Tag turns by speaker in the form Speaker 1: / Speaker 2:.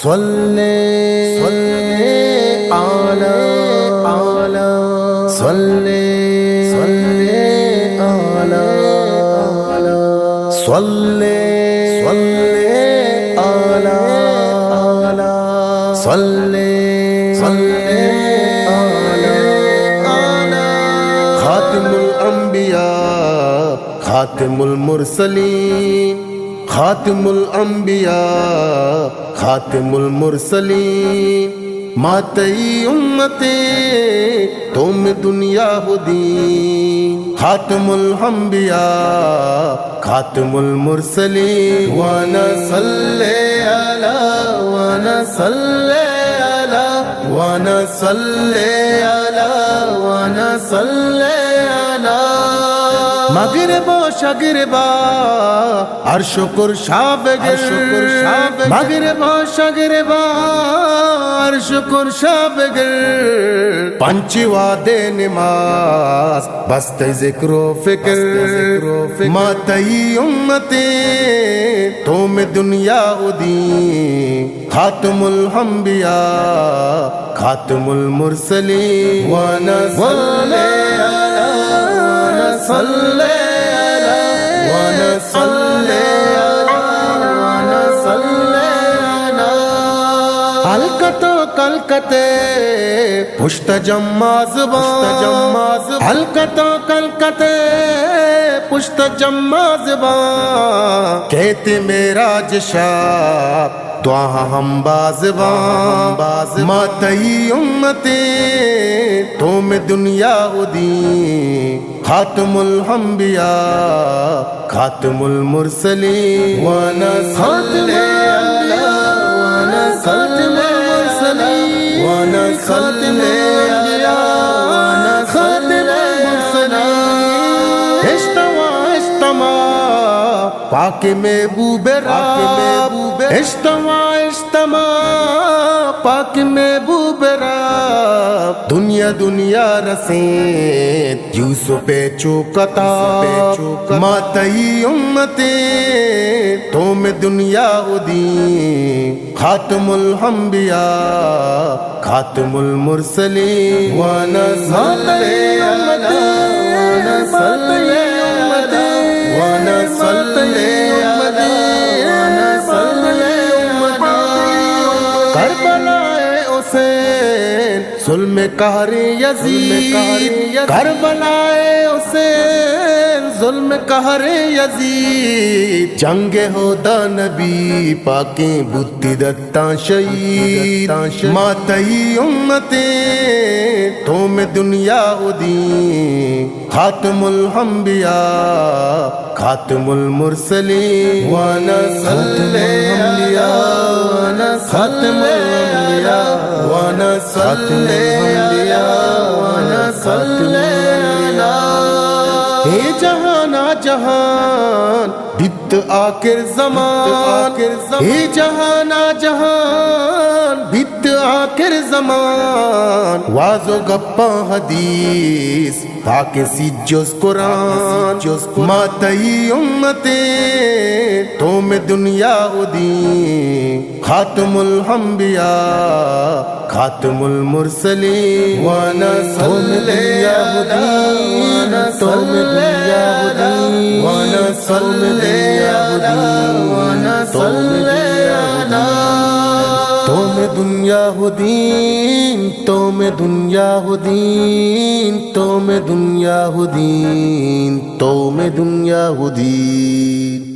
Speaker 1: सल्ले आला आला सल्ले आला आला सल्ले आला आला सल्ले आला आला खातिमुल अंबिया खातिमुल मुरसलीन खातिमुल अंबिया खातिमुल मुरसलीन मातई उम्मते तुम दुनिया हो दीन खातिमुल अंबिया खातिमुल मुरसलीन वाना सल्ले अला वाना सल्ले अला वाना सल्ले अला वाना सल्ले अला मगरिबो शगरिबा अर्शुकुर शाबगिर मगरिबो शगरिबा अर्शुकुर शाबगिर पंचवा दे नमाज बस्ते जिक्रो फिक्र मातई उम्मते तुम दुनिया उदीन खातिमुल अंबिया खातिमुल मुरसलीन वाना सल्ले अला वाना सल्ले अला वाना सल्ले अला वाना सल्ले अला हलकतो कलकते पुष्ट जम्माज़बान हलकतो कलकते पुष्ट जम्माज़बान कहते मेरा जशाब दुआ हम बाज़बान मातई उम्मते तुम दुनिया उदीन खातिमुल अंबिया खातिमुल मुरसलीन वाना सल्ले अला वाना सल्ले मुरसलीन वाना सल्ले अला वाना सल्ले मुरसलीन इज्तमा पाके महबूबे रब इज्तमा पाके महबूबे रब दुनिया दुनिया रसें यूसुफ चौकता मातई उम्मते तुम दुनिया उदीन खातिमुल अंबिया खातिमुल मुरसलीन वाना सल्ले अला वाना सल्ले अला वाना सल्ले अला वाना सल्ले अला करबलाए हुसैन जुल्म कहरे यजीद करबलाए हुसैन जुल्म कहरे यजीद जंगे होदा नबी पाके बुद्धि दत्ता शहीद मातई उम्मते तुम दुनिया उदीन खातिमुल अंबिया खातिमुल मुरसलीन वाना सल्ले अला वाना सल्ले अला वाना सल्ले अला वाना सल्ले अला हे जहाना जहान बित आखिर ज़मान हे जहाना जहान बित आखिर ज़मान वाज़ो गप्पा हदीस पाके सिज्जोस कुरान मातई उम्मते तुम दुनिया उदीन खातिमुल अंबिया खातिमुल मुरसलीन वाना सल्ले अला वाना सल्ले अला वाना सल्ले अला वाना सल्ले अला तुम दुनिया हुदीन तुम दुनिया हुदीन तुम दुनिया हुदीन तुम दुनिया हुदीन।